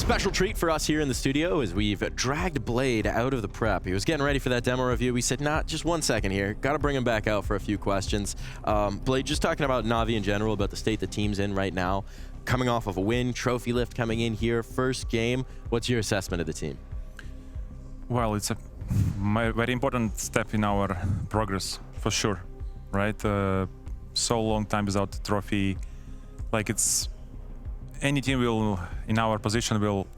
special treat for us here in the studio is we've dragged Blade out of the prep. He was getting ready for that demo review. We said, nah, just 1 second here. Got to bring him back out for a few questions. Blade, just talking about NaVi in general, about the state the team's in right now. Coming off of a win, trophy lift coming in here, first game. What's your assessment of the team? Well, it's a very important step in our progress, for sure, right? So long time without the trophy. Like, it's any team will in our position will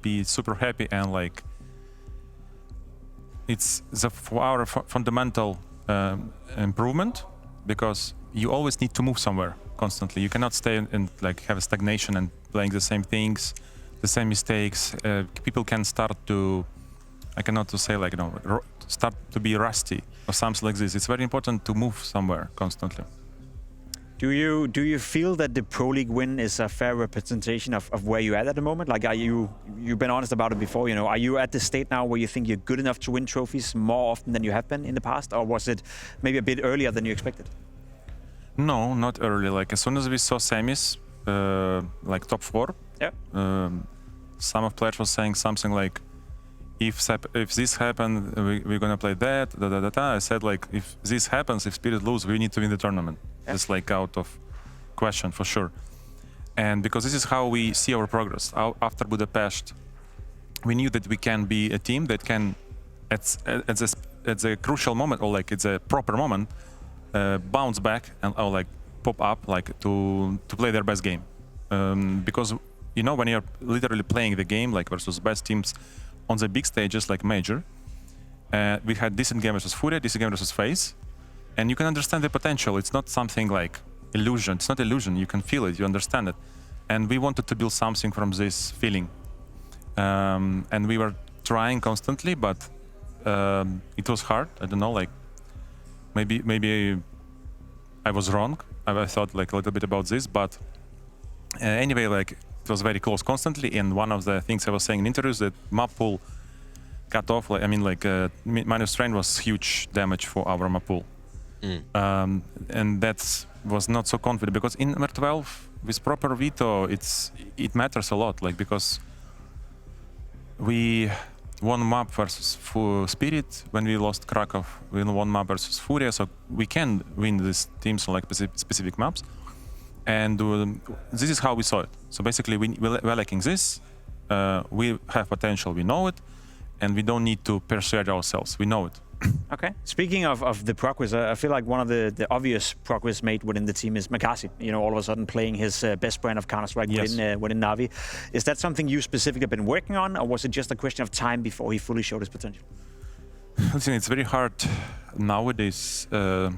be super happy, and like it's our fundamental improvement, because you always need to move somewhere constantly. You cannot stay and like have a stagnation and playing the same things, the same mistakes. People can start to, I cannot to say like, you know, start to be rusty or something like this. It's very important to move somewhere constantly. Do you feel that the Pro League win is a fair representation of where you're at the moment? Like, you've been honest about it before, you know, are you at the state now where you think you're good enough to win trophies more often than you have been in the past? Or was it maybe a bit earlier than you expected? No, not early. Like, as soon as we saw semis, like top 4, yeah. Some of players were saying something like, if this happened, we're gonna play that, I said, like, if this happens, if Spirit lose, we need to win the tournament. Yeah. It's like out of question, for sure. And because this is how we see our progress. After Budapest, we knew that we can be a team that can, at the crucial moment, or like it's a proper moment, bounce back and like pop up, like to play their best game. Because, you know, when you're literally playing the game, like versus best teams on the big stages, like major, we had decent game versus Furia, decent game versus FaZe, and you can understand the potential. It's not something like illusion. It's not illusion. You can feel it. You understand it. And we wanted to build something from this feeling. And we were trying constantly, but it was hard. I don't know, like maybe I was wrong. I thought like a little bit about this, but anyway, like it was very close constantly. And one of the things I was saying in interviews, that map pool cut off. Like, I mean, like minus strain was huge damage for our map pool. And that was not so confident, because in MR12 with proper veto, it matters a lot, like, because we won map versus Spirit. When we lost Krakow, we won map versus Furia, so we can win these teams on like specific maps. And this is how we saw it. So basically, we're lacking this. We have potential, we know it, and we don't need to persuade ourselves. We know it. Okay. Speaking of the progress, I feel like one of the obvious progress made within the team is Makazi. You know, all of a sudden playing his best brand of Counter-Strike, yes, within NaVi. Is that something you specifically have been working on, or was it just a question of time before he fully showed his potential? I think it's very hard nowadays to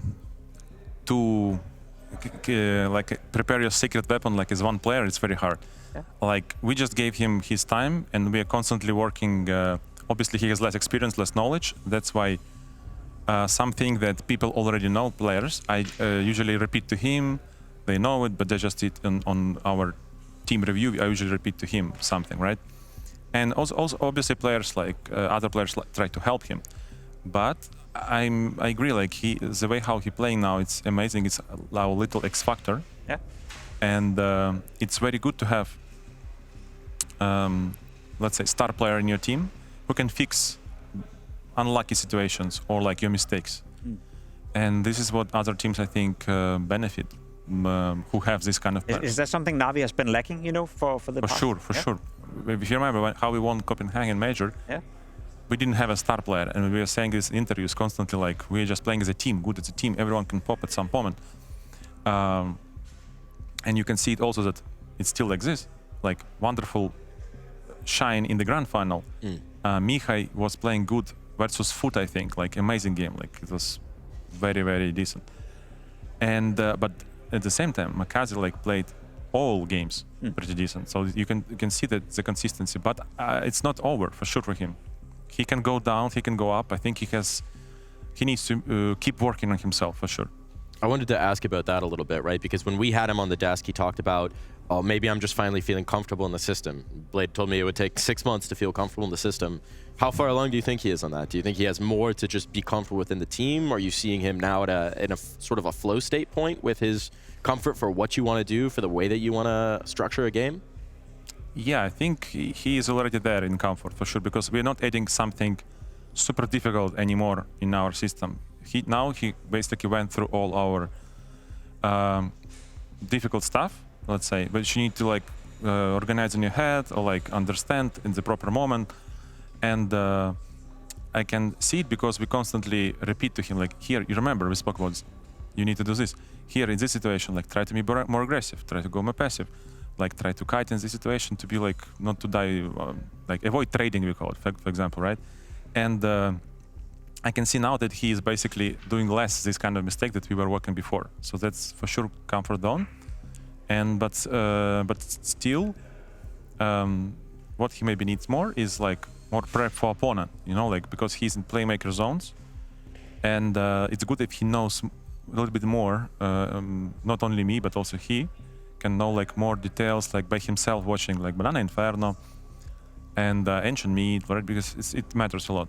like prepare your secret weapon like as one player. It's very hard. Yeah. Like, we just gave him his time, and we are constantly working. Obviously, he has less experience, less knowledge. That's why something that people already know, players, I usually repeat to him. They know it, but they just did on our team review. I usually repeat to him something, right? And also obviously, players like other players try to help him. But I agree. Like, the way how he playing now, it's amazing. It's our little X factor. Yeah. And it's very good to have, let's say, star player in your team who can fix unlucky situations or like your mistakes. And this is what other teams, I think, benefit, who have this kind of players. Is that something NaVi has been lacking, you know, for the past? For sure. If you remember how we won Copenhagen Major, yeah, we didn't have a star player, and we were saying this in interviews constantly, like, we're just playing as a team, good as a team, everyone can pop at some moment. And you can see it also that it still exists, like wonderful shine in the grand final. Mihai was playing good versus Foot, I think, like amazing game, like it was very, very decent. And but at the same time, Makazi like played all games pretty decent, so you can see that the consistency. But it's not over for sure for him. He can go down, he can go up. I think he needs to keep working on himself for sure. I wanted to ask about that a little bit, right? Because when we had him on the desk, he talked about, oh, maybe I'm just finally feeling comfortable in the system. Blade told me it would take 6 months to feel comfortable in the system. How far along do you think he is on that? Do you think he has more to just be comfortable within the team? Are you seeing him now in a sort of a flow state point with his comfort for what you want to do, for the way that you want to structure a game? Yeah, I think he is already there in comfort for sure, because we're not adding something super difficult anymore in our system. He basically went through all our difficult stuff, let's say, but you need to like organize in your head or like understand in the proper moment. And I can see it because we constantly repeat to him, like, here, you remember we spoke about this. You need to do this. Here in this situation, like, try to be more aggressive, try to go more passive, like, try to kite in this situation to be like, not to die, like, avoid trading, we call it, for example, right? And I can see now that he is basically doing less this kind of mistake that we were working before. So that's for sure comfort zone. And but still, what he maybe needs more is like more prep for opponent, you know, like, because he's in playmaker zones, and it's good if he knows a little bit more. Not only me, but also he can know like more details, like by himself, watching like Banana Inferno and Ancient Meat, right? Because it matters a lot.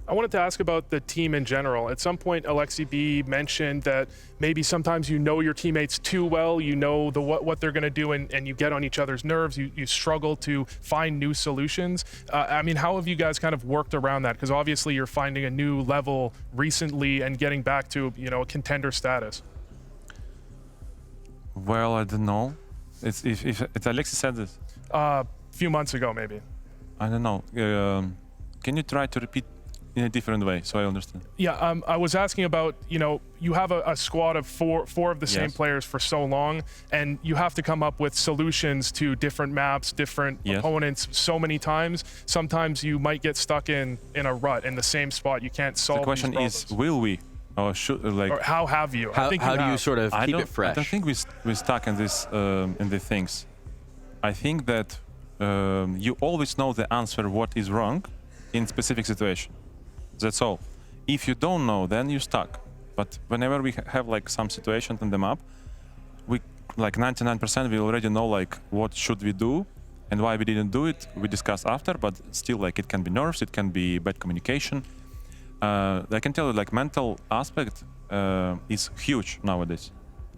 I wanted to ask about the team in general. At some point, Alexi B mentioned that maybe sometimes you know your teammates too well, you know what they're going to do, and you get on each other's nerves, you struggle to find new solutions. I mean, how have you guys kind of worked around that? Because obviously you're finding a new level recently and getting back to, you know, a contender status. Well, I don't know. If Alexi said this? A few months ago, maybe. I don't know. Can you try to repeat in a different way so I understand? Yeah, I was asking about, you know, you have a squad of four of the same players for so long, and you have to come up with solutions to different maps, different opponents so many times. Sometimes you might get stuck in a rut in the same spot. You can't solve the question these is, will we? Or should, like, or how have you? How do you sort of keep it fresh? I don't think we're stuck in this in the things. I think that you always know the answer what is wrong in specific situation. That's all. If you don't know, then you're stuck. But whenever we have like some situation on the map, we like 99% we already know like what should we do and why we didn't do it. We discuss after, but still, like, it can be nerves, it can be bad communication. I can tell you, like, mental aspect is huge nowadays.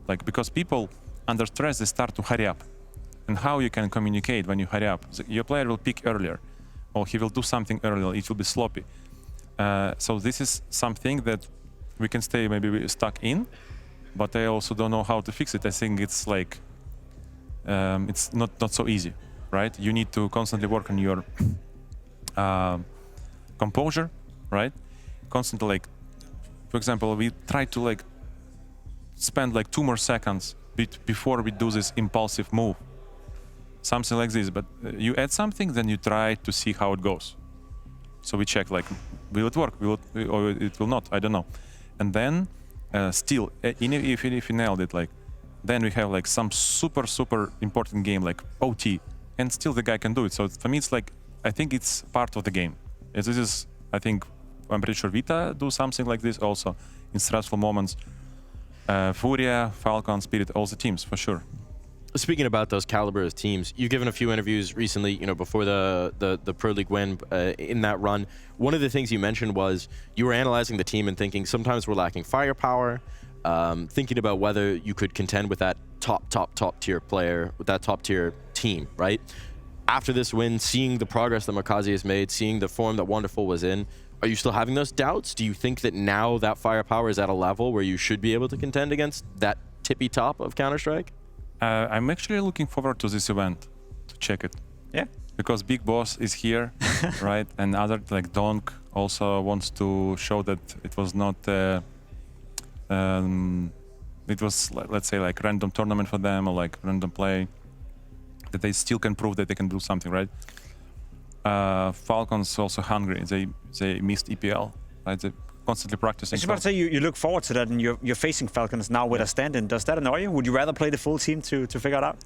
Like, because people under stress, they start to hurry up. And how you can communicate when you hurry up? Your player will pick earlier, or he will do something earlier. It will be sloppy. So this is something that we can stay maybe stuck in, but I also don't know how to fix it. I think it's like it's not so easy, right? You need to constantly work on your composure, right? Constantly, like, for example, we try to like spend like 2 more seconds before we do this impulsive move, something like this. But you add something, then you try to see how it goes. So we check, like, will it work? Or it will not? I don't know. And then still, if you nailed it, like, then we have like some super important game like OT, and still the guy can do it. So for me, it's like, I think it's part of the game. This is, I think, I'm pretty sure Vita do something like this also in stressful moments. Furia, Falcon, Spirit, all the teams for sure. Speaking about those caliber of teams, you've given a few interviews recently, you know, before the Pro League win in that run. One of the things you mentioned was you were analyzing the team and thinking sometimes we're lacking firepower, thinking about whether you could contend with that top tier player, with that top tier team, right? After this win, seeing the progress that Makazi has made, seeing the form that Wonderful was in, are you still having those doubts? Do you think that now that firepower is at a level where you should be able to contend against that tippy top of Counter-Strike? I'm actually looking forward to this event to check it. Yeah. Because Big Boss is here, right? And other, like Donk, also wants to show that it was not, it was, let's say, like random tournament for them or like random play, that they still can prove that they can do something, right? Falcon's also hungry. They missed EPL, right? They constantly practicing. I was about to say, you look forward to that, and you're facing Falcons now with a stand-in. Does that annoy you? Would you rather play the full team to figure it out?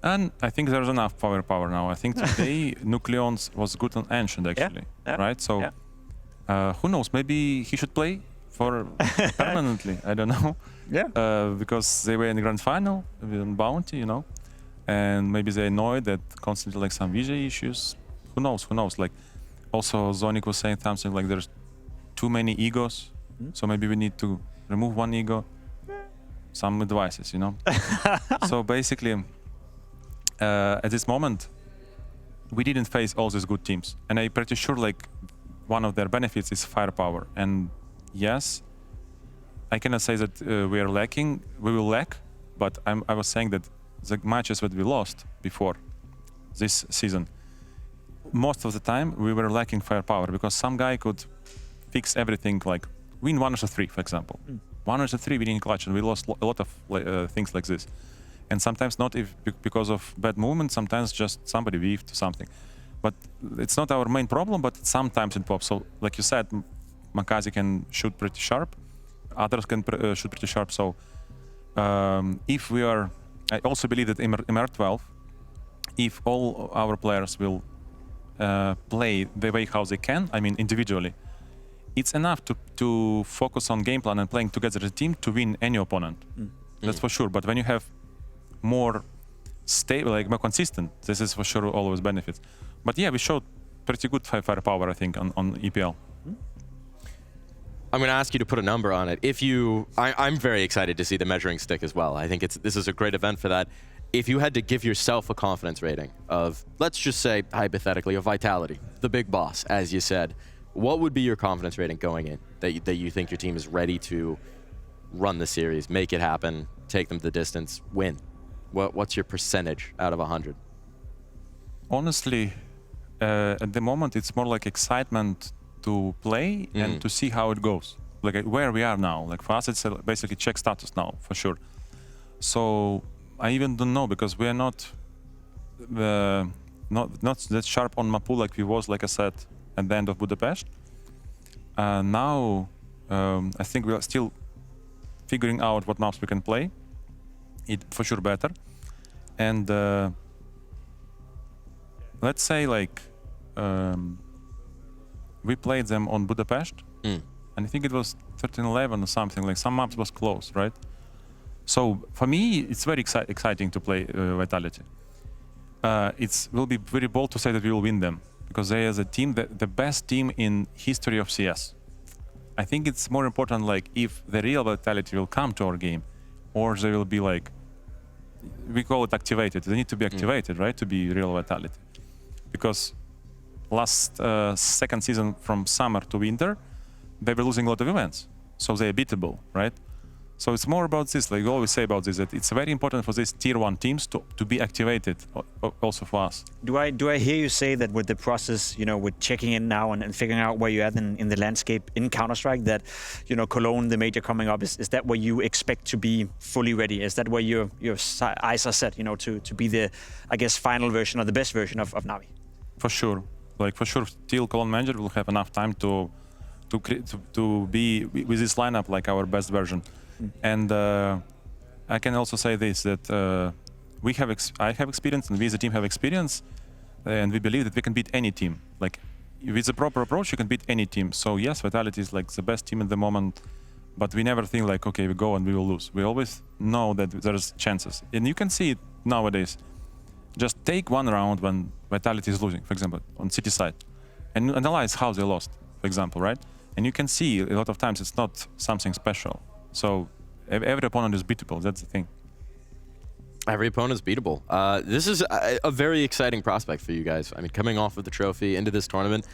And I think there's enough firepower now. I think today Nucleons was good on Ancient, actually, right? So who knows? Maybe he should play for permanently. I don't know. Yeah. Because they were in the grand final with Bounty, you know, and maybe they're annoyed that constantly like some visa issues. Who knows? Who knows? Like, also Zonic was saying something like there's too many egos, so maybe we need to remove one ego. Some advices, you know. So basically, at this moment, we didn't face all these good teams, and I'm pretty sure like one of their benefits is firepower. And yes, I cannot say that we are lacking. We will lack, but I was saying that the matches that we lost before this season, most of the time we were lacking firepower because some guy could fix everything, like win 1-3, for example. 1-3 we didn't clutch, and we lost a lot of things like this. And sometimes not because of bad movement, sometimes just somebody weaved to something. But it's not our main problem, but sometimes it pops. So, like you said, Makazi can shoot pretty sharp, others can shoot pretty sharp. So, if we are, I also believe that in MR12, if all our players will play the way how they can, I mean individually, it's enough to focus on game plan and playing together as a team to win any opponent. That's for sure. But when you have more stable, like more consistent, this is for sure always benefits. But yeah, we showed pretty good firepower, I think, on EPL. I'm going to ask you to put a number on it. I'm very excited to see the measuring stick as well. I think this is a great event for that. If you had to give yourself a confidence rating of, let's just say hypothetically, of Vitality, the big boss, as you said, what would be your confidence rating going in that you think your team is ready to run the series, make it happen, take them the distance, win? What's your percentage out of 100? Honestly, at the moment, it's more like excitement to play and to see how it goes. Like where we are now. Like for us, it's basically check status now, for sure. So I even don't know, because we are not that sharp on Mapu like we was, like I said, at the end of Budapest. Now, I think we are still figuring out what maps we can play. It for sure better. And let's say like we played them on Budapest, and I think it was 13-11 or something, like some maps was close, right? So for me, it's very exciting to play Vitality. It will be very bold to say that we will win them, because they are the team, the best team in history of CS. I think it's more important, like, if the real Vitality will come to our game, or they will be like, we call it activated. They need to be activated, right, to be real Vitality. Because last second season, from summer to winter, they were losing a lot of events, so they are beatable, right? So it's more about this, like we always say about this, that it's very important for these tier 1 teams to be activated, also for us. Do I hear you say that with the process, you know, with checking in now and figuring out where you're at in the landscape in Counter-Strike, that, you know, Cologne, the major coming up, is that where you expect to be fully ready? Is that where your eyes are set, you know, to be the, I guess, final version or the best version of NaVi? For sure. Like, for sure, till Cologne manager will have enough time to be with this lineup like our best version. And I can also say this, that I have experience, and we as a team have experience, and we believe that we can beat any team. Like, with the proper approach, you can beat any team. So yes, Vitality is like the best team at the moment, but we never think like, okay, we go and we will lose. We always know that there's chances. And you can see it nowadays. Just take one round when Vitality is losing, for example, on City side, and analyze how they lost, for example, right? And you can see a lot of times it's not something special. So every opponent is beatable. That's the thing. Every opponent is beatable. This is a very exciting prospect for you guys. I mean, coming off of the trophy into this tournament,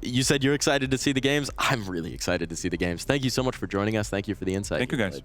you said you're excited to see the games. I'm really excited to see the games. Thank you so much for joining us. Thank you for the insight. Thank you, guys.